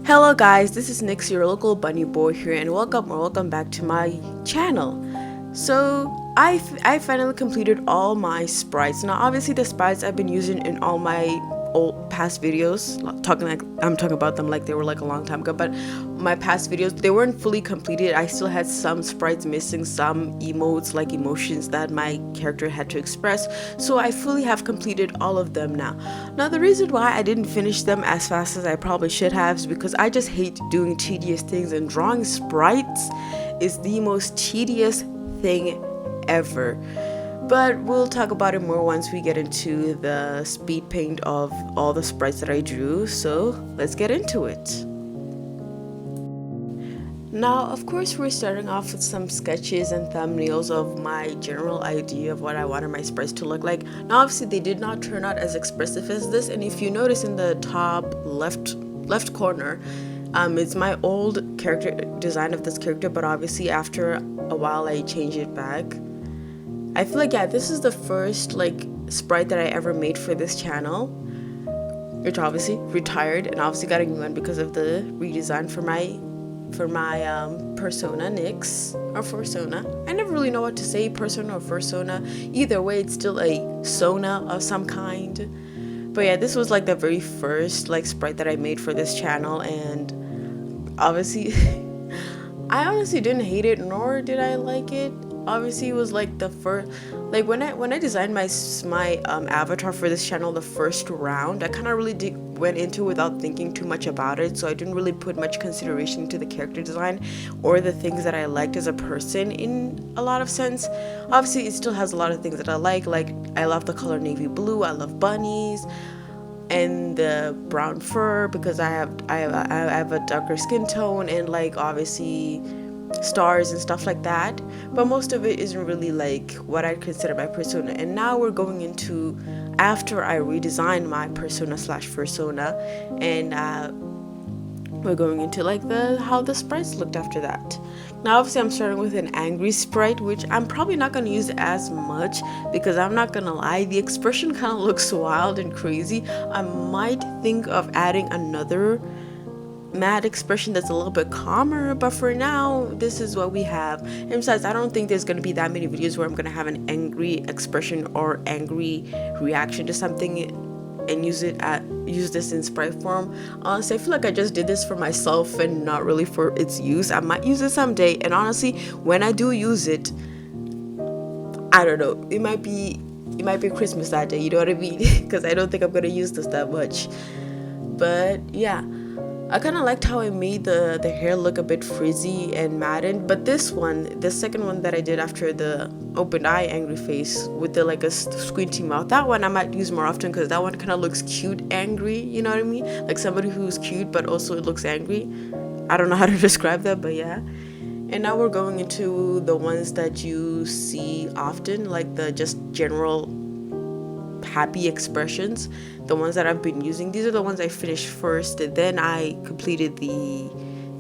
Hello guys, this is Nix, your local bunny boy here, and welcome back to my channel. So I finally completed all my sprites. Now obviously the sprites I've been using in all my old past videos, I'm talking about them like they were like a long time ago, but my past videos, they weren't fully completed. I still had some sprites missing, some emotes, like emotions that my character had to express. So I fully have completed all of them now. Now the reason why I didn't finish them as fast as I probably should have is because I just hate doing tedious things, and drawing sprites is the most tedious thing ever. But we'll talk about it more once we get into the speed paint of all the sprites that I drew, so let's get into it. Now, of course, we're starting off with some sketches and thumbnails of my general idea of what I wanted my sprites to look like. Now, obviously, they did not turn out as expressive as this, and if you notice in the top left corner, it's my old character design of this character, but obviously after a while I changed it back. I feel like, yeah, this is the first like sprite that I ever made for this channel, which obviously retired, and obviously got a new one because of the redesign for my persona Nix, or Fursona. I never really know what to say, persona or Fursona. Either way, it's still a sona of some kind. But yeah, this was like the very first like sprite that I made for this channel, and obviously I honestly didn't hate it, nor did I like it. Obviously it was like the first, like when I designed my avatar for this channel the first round, I kind of really went into it without thinking too much about it, so I didn't really put much consideration to the character design or the things that I liked as a person in a lot of sense. Obviously it still has a lot of things that I like I love the color navy blue, I love bunnies and the brown fur because I have a darker skin tone, and like obviously stars and stuff like that, but most of it isn't really like what I'd consider my persona. And now we're going into after I redesigned my persona slash fursona, and we're going into like how the sprites looked after that. Now obviously I'm starting with an angry sprite, which I'm probably not going to use as much because I'm not gonna lie, the expression kind of looks wild and crazy. I might think of adding another mad expression that's a little bit calmer, but for now this is what we have. And besides, I don't think there's going to be that many videos where I'm going to have an angry expression or angry reaction to something and use this in sprite form. Honestly, I feel like I just did this for myself and not really for its use. I might use it someday, and honestly when I do use it, I don't know, it might be Christmas that day, you know what I mean? Because I don't think I'm going to use this that much. But yeah, I kind of liked how I made the hair look a bit frizzy and maddened, but this one, the second one that I did after the open eye angry face with the like a squinty mouth, that one I might use more often because that one kind of looks cute angry, you know what I mean? Like somebody who's cute but also it looks angry. I don't know how to describe that, but yeah. And now we're going into the ones that you see often, like the just general happy expressions, the ones that I've been using. These are the ones I finished first, then I completed the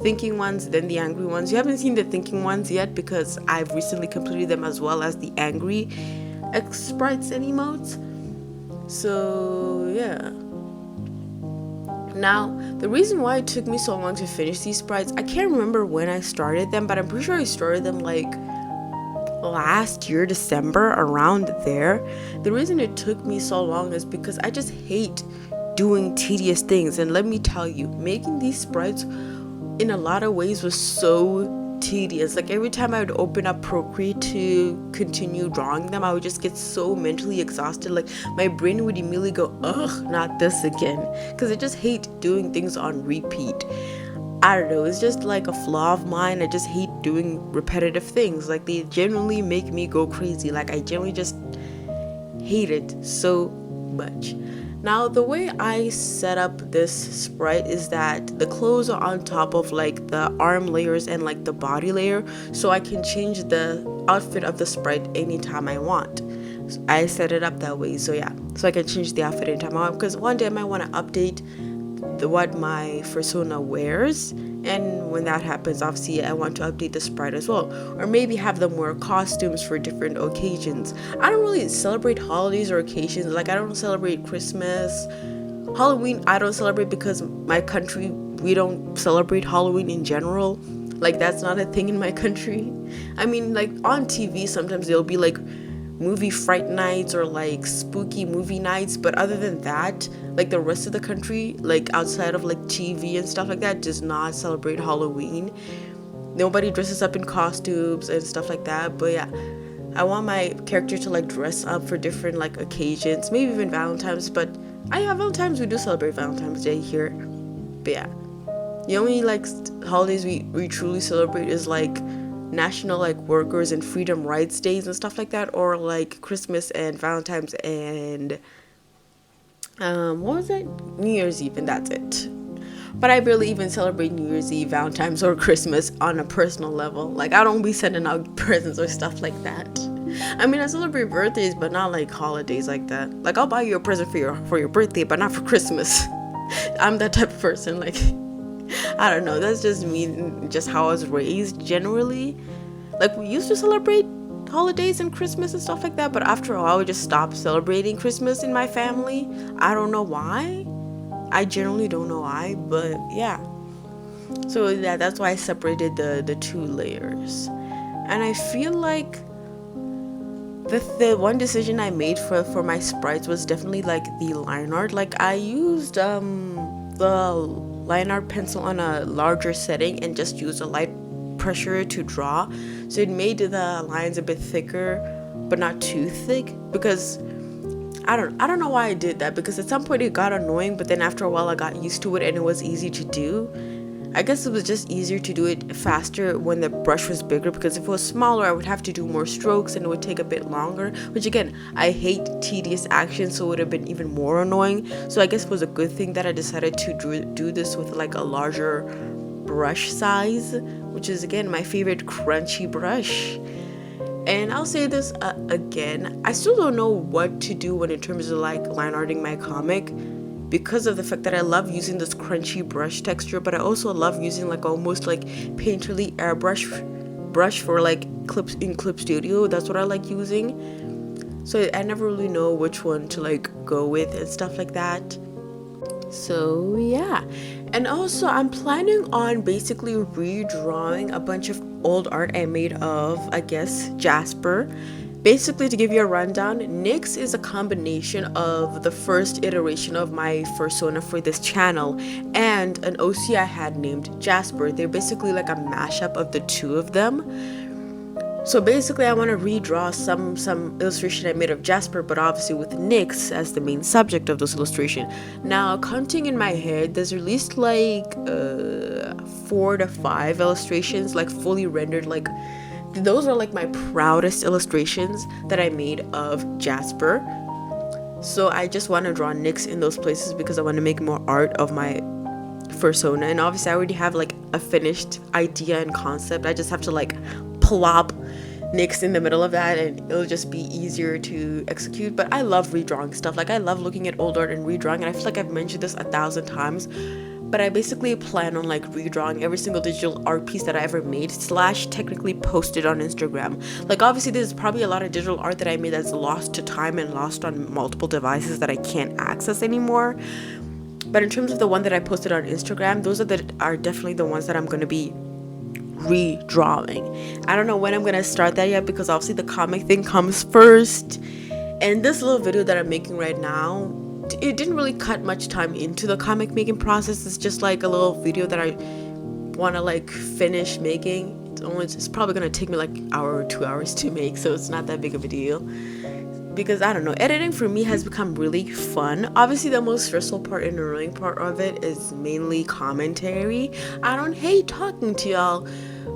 thinking ones, then the angry ones. You haven't seen the thinking ones yet because I've recently completed them, as well as the angry sprites and emotes. So yeah. Now the reason why it took me so long to finish these sprites, I can't remember when I started them, but I'm pretty sure I started them like last year, December, around there. The reason it took me so long is because I just hate doing tedious things, and let me tell you, making these sprites in a lot of ways was so tedious. Like every time I would open up Procreate to continue drawing them, I would just get so mentally exhausted. Like my brain would immediately go, ugh, not this again, because I just hate doing things on repeat. I don't know, it's just like a flaw of mine. I just hate doing repetitive things. Like they genuinely make me go crazy. Like I generally just hate it so much. Now the way I set up this sprite is that the clothes are on top of like the arm layers and like the body layer, so I can change the outfit of the sprite anytime I want. So I set it up that way, so yeah, so I can change the outfit anytime I want, because one day I might want to update what my Fursona wears, and when that happens, obviously I want to update the sprite as well, or maybe have them wear costumes for different occasions. I don't really celebrate holidays or occasions. Like I don't celebrate Christmas, Halloween. I don't celebrate because my country we don't celebrate Halloween in general. Like, that's not a thing in my country. I mean, like, on TV sometimes there'll be like movie fright nights or like spooky movie nights, but other than that, like, the rest of the country, like outside of like TV and stuff like that, does not celebrate Halloween. Nobody dresses up in costumes and stuff like that. But yeah, I want my character to like dress up for different like occasions, maybe even Valentine's. But Valentine's, we do celebrate Valentine's Day here. But yeah, the only like holidays we truly celebrate is like national like workers and freedom rights days and stuff like that, or like Christmas and Valentine's and what was it, New Year's Eve, and that's it. But I barely even celebrate New Year's Eve, Valentine's, or Christmas on a personal level. Like, I don't be sending out presents or stuff like that. I mean, I celebrate birthdays, but not like holidays like that. Like, I'll buy you a present for your birthday, but not for Christmas. I'm that type of person. Like, I don't know. That's just me, just how I was raised generally. Like, we used to celebrate holidays and Christmas and stuff like that, but after a while, we just stopped celebrating Christmas in my family. I don't know why. I generally don't know why, but yeah. So yeah, that's why I separated the two layers. And I feel like the one decision I made for my sprites was definitely like the line art. Like, I used the line art pencil on a larger setting and just used a light pressure to draw. So it made the lines a bit thicker, but not too thick, because I don't know why I did that, because at some point it got annoying, but then after a while I got used to it and it was easy to do. I guess it was just easier to do it faster when the brush was bigger, because if it was smaller I would have to do more strokes and it would take a bit longer, which again, I hate tedious action, so it would have been even more annoying. So I guess it was a good thing that I decided to do this with like a larger brush size, which is again my favorite crunchy brush. And I'll say this again, I still don't know what to do when in terms of like line arting my comic, because of the fact that I love using this crunchy brush texture, but I also love using like almost like painterly airbrush brush for like clips in Clip Studio. That's what I like using. So I never really know which one to like go with and stuff like that. So yeah, and also I'm planning on basically redrawing a bunch of old art I made of, I guess, Jasper. Basically, to give you a rundown, Nyx is a combination of the first iteration of my Fursona for this channel and an OC I had named Jasper. They're basically like a mashup of the two of them. So basically, I want to redraw some illustration I made of Jasper, but obviously with Nyx as the main subject of this illustration. Now, counting in my head, there's at least like 4 to 5 illustrations, like fully rendered. Like, those are like my proudest illustrations that I made of Jasper. So I just want to draw Nyx in those places because I want to make more art of my Fursona. And obviously, I already have like a finished idea and concept. I just have to like plop Nyx in the middle of that and it'll just be easier to execute. But I love redrawing stuff. Like, I love looking at old art and redrawing, and I feel like I've mentioned this 1,000 times, but I basically plan on like redrawing every single digital art piece that I ever made / technically posted on Instagram. Like, obviously there's probably a lot of digital art that I made that's lost to time and lost on multiple devices that I can't access anymore. But in terms of the one that I posted on Instagram, those are definitely the ones that I'm going to be redrawing. I don't know when I'm gonna start that yet, because obviously the comic thing comes first, and this little video that I'm making right now, it didn't really cut much time into the comic making process. It's just like a little video that I want to like finish making. It's probably gonna take me like an hour or 2 hours to make, so it's not that big of a deal, because I don't know, editing for me has become really fun. Obviously the most stressful part and annoying part of it is mainly commentary. I don't hate talking to y'all,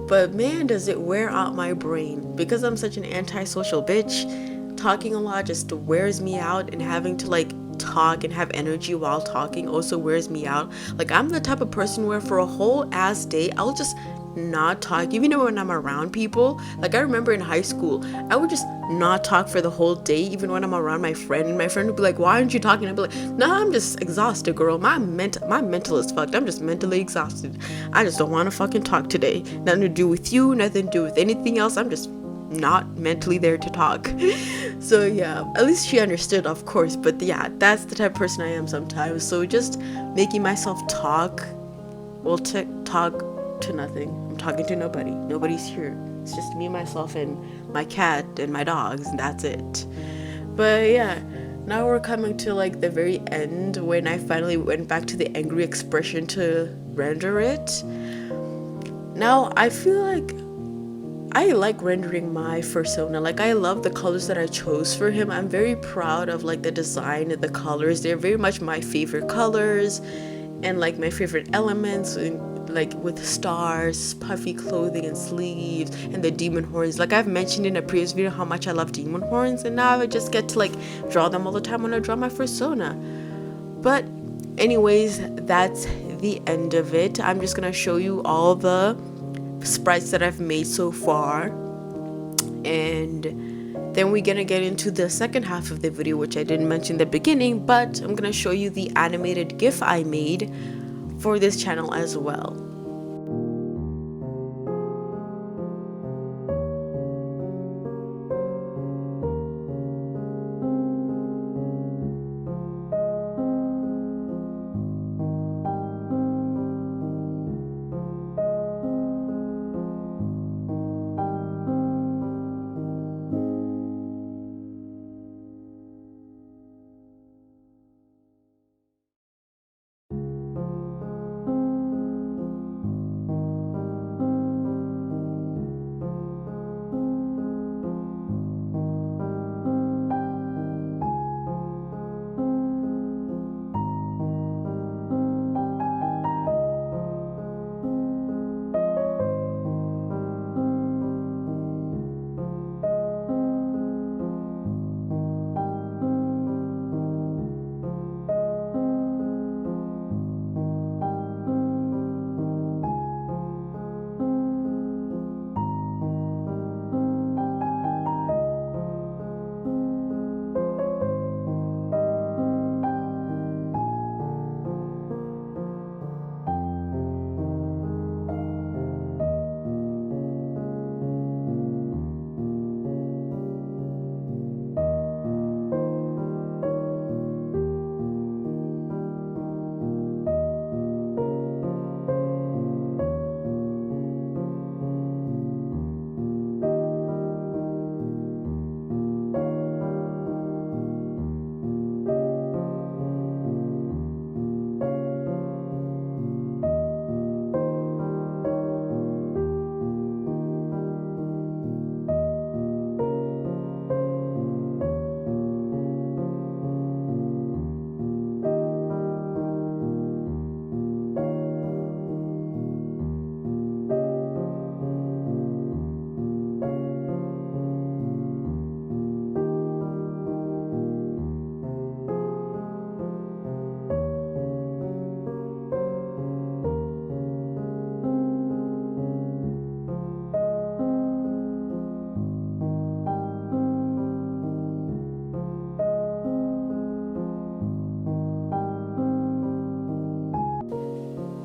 but man, does it wear out my brain. Because I'm such an antisocial bitch, talking a lot just wears me out, and having to like talk and have energy while talking also wears me out. Like, I'm the type of person where for a whole ass day I'll just not talk, even when I'm around people. Like, I remember in high school I would just not talk for the whole day, even when I'm around my friend, and my friend would be like, why aren't you talking? I'd be like, nah, I'm just exhausted, girl. My mental is fucked. I'm just mentally exhausted. I just don't want to fucking talk today. Nothing to do with you, nothing to do with anything else. I'm just not mentally there to talk. So yeah, at least she understood, of course. But yeah, that's the type of person I am sometimes. So just making myself talk Well, talk to nothing. I'm talking to nobody. Nobody's here. It's just me, myself, and my cat and my dogs, and that's it. But yeah, now we're coming to like the very end when I finally went back to the angry expression to render it. Now I feel like I like rendering my Fursona. Like, I love the colors that I chose for him. I'm very proud of like the design and the colors. They're very much my favorite colors and like my favorite elements, and like with stars, puffy clothing and sleeves, and the demon horns. Like I've mentioned in a previous video how much I love demon horns, and now I just get to like draw them all the time when I draw my Fursona. But anyways, that's the end of it. I'm just gonna show you all the sprites that I've made so far, and then we're gonna get into the second half of the video, which I didn't mention in the beginning, but I'm gonna show you the animated GIF I made for this channel as well.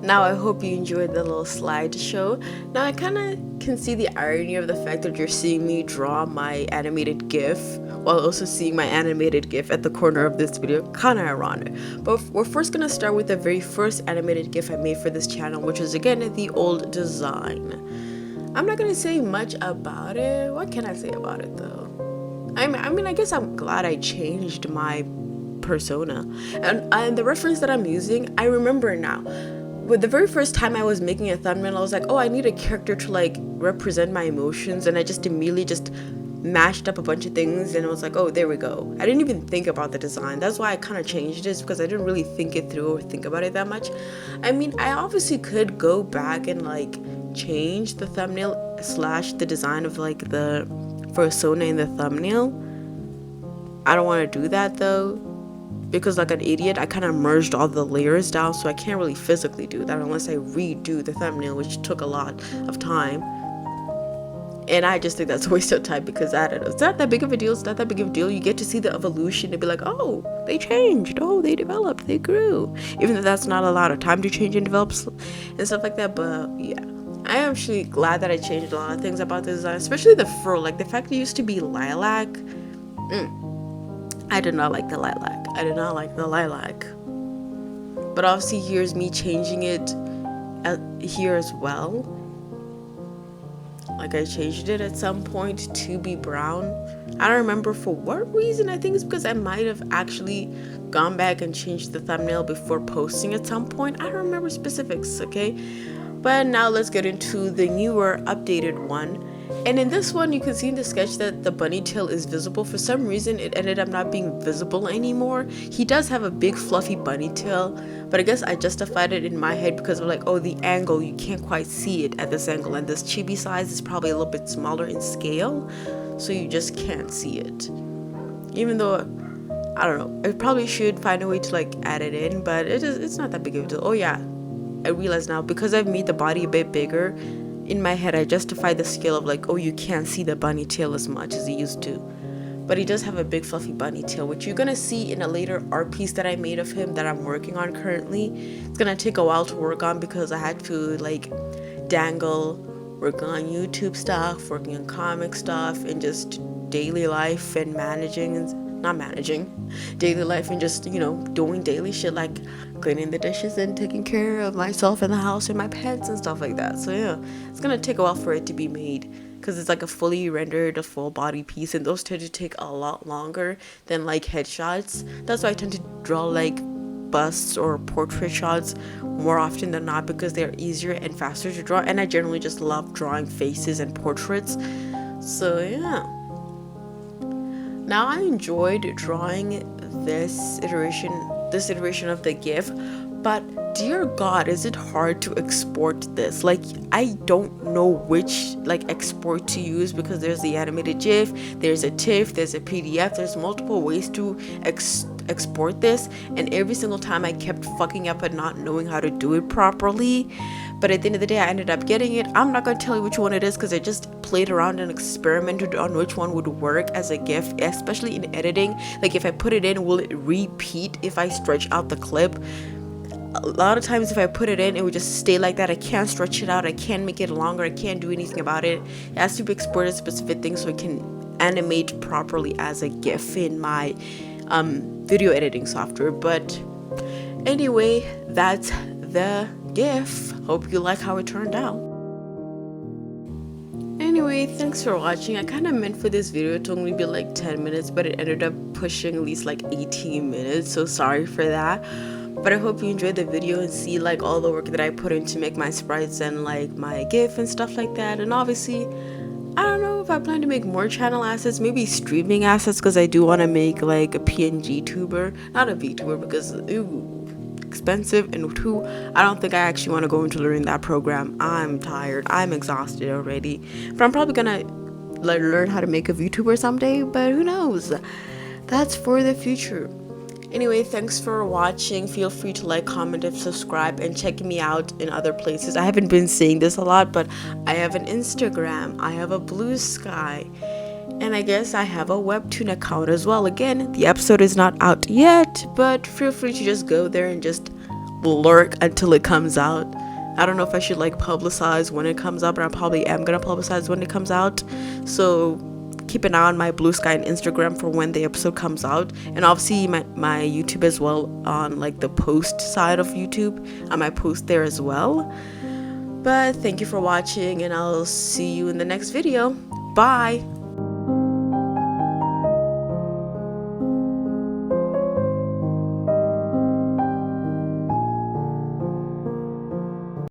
Now I hope you enjoyed the little slideshow. Now I kind of can see the irony of the fact that you're seeing me draw my animated GIF while also seeing my animated GIF at the corner of this video. Kind of ironic. But we're first going to start with the very first animated GIF I made for this channel, which is again the old design. I'm not going to say much about it. What can I say about it though? I mean, I guess I'm glad I changed my persona. And the reference that I'm using, I remember now. With the very first time I was making a thumbnail, I was like, oh, I need a character to like represent my emotions, and I just immediately just mashed up a bunch of things, and I was like, oh, there we go. I didn't even think about the design. That's why I kind of changed it, because I didn't really think it through or think about it that much. I mean, I obviously could go back and like change the thumbnail / the design of like the Fursona in the thumbnail. I don't want to do that though, because like an idiot I kind of merged all the layers down, so I can't really physically do that unless I redo the thumbnail, which took a lot of time, and I just think that's a waste of time, because I don't know, it's not that big of a deal. It's not that big of a deal. You get to see the evolution and be like, oh, they changed, oh, they developed, they grew, even though that's not a lot of time to change and develop and stuff like that. But yeah, I am actually glad that I changed a lot of things about the design, especially the fur. Like the fact it used to be lilac. I did not like the lilac. I did not like the lilac. But obviously here's me changing it here as well. Like I changed it at some point to be brown. I don't remember for what reason. I think it's because I might have actually gone back and changed the thumbnail before posting at some point. I don't remember specifics, okay? But now let's get into the newer updated one. And in this one, you can see in the sketch that the bunny tail is visible. For some reason, it ended up not being visible anymore. He does have a big fluffy bunny tail, but I guess I justified it in my head because of like, oh, the angle, you can't quite see it at this angle, and this chibi size is probably a little bit smaller in scale, so you just can't see it. Even though, I don't know, I probably should find a way to like add it in, but it's not that big of a deal. Oh yeah, I realize now, because I've made the body a bit bigger, in my head I justify the scale of like, oh, you can't see the bunny tail as much as he used to. But he does have a big fluffy bunny tail, which you're gonna see in a later art piece that I made of him that I'm working on currently. It's gonna take a while to work on because I had to like dangle, working on YouTube stuff, working on comic stuff, and just daily life and daily life and just, you know, doing daily shit like cleaning the dishes and taking care of myself in the house and my pets and stuff like that. So yeah, it's gonna take a while for it to be made because it's like a fully rendered, a full body piece, and those tend to take a lot longer than like headshots. That's why I tend to draw like busts or portrait shots more often than not, because they're easier and faster to draw, and I generally just love drawing faces and portraits. So yeah, now I enjoyed drawing this iteration of the GIF, but dear God, is it hard to export this? Like, I don't know which like export to use because there's the animated GIF, there's a TIFF, there's a PDF, there's multiple ways to export this, and every single time I kept fucking up and not knowing how to do it properly. But at the end of the day, I ended up getting it. I'm not going to tell you which one it is because I just played around and experimented on which one would work as a GIF, especially in editing. Like, if I put it in, will it repeat if I stretch out the clip? A lot of times if I put it in, it would just stay like that. I can't stretch it out, I can't make it longer, I can't do anything about it. It has to be exported specific things so it can animate properly as a GIF in my video editing software. But anyway, that's the GIF. Hope you like how it turned out. Anyway, thanks for watching. I kind of meant for this video to only be like 10 minutes, but it ended up pushing at least like 18 minutes, so sorry for that. But I hope you enjoyed the video and see like all the work that I put in to make my sprites and like my GIF and stuff like that. And obviously, I don't know if I plan to make more channel assets, maybe streaming assets, because I do want to make like a PNG tuber, not a VTuber, because expensive, and two, I don't think I actually want to go into learning that program. I'm tired, I'm exhausted already, but I'm probably gonna like learn how to make a VTuber someday, but who knows, that's for the future. Anyway, thanks for watching. Feel free to like, comment, and subscribe, and check me out in other places. I haven't been saying this a lot, but I have an Instagram, I have a Blue Sky, and I guess I have a Webtoon account as well. Again, the episode is not out yet, but feel free to just go there and just lurk until it comes out. I don't know if I should like publicize when it comes out, but I probably am gonna publicize when it comes out. So keep an eye on my Blue Sky and Instagram for when the episode comes out, and obviously my YouTube as well, on like the post side of YouTube. I might post there as well. But thank you for watching, and I'll see you in the next video. Bye.